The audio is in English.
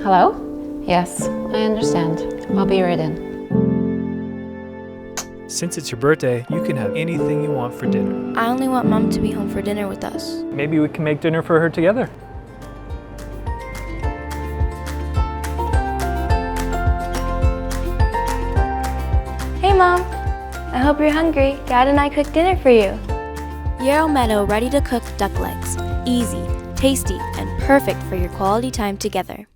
Hello? Yes, I understand. I'll be right in. Since it's your birthday, you can have anything you want for dinner. I only want Mom to be home for dinner with us. Maybe we can make dinner for her together. Hey Mom! I hope you're hungry. Dad and I cooked dinner for you. Yarrow Meadow ready to cook duck legs. Easy, tasty, and perfect for your quality time together.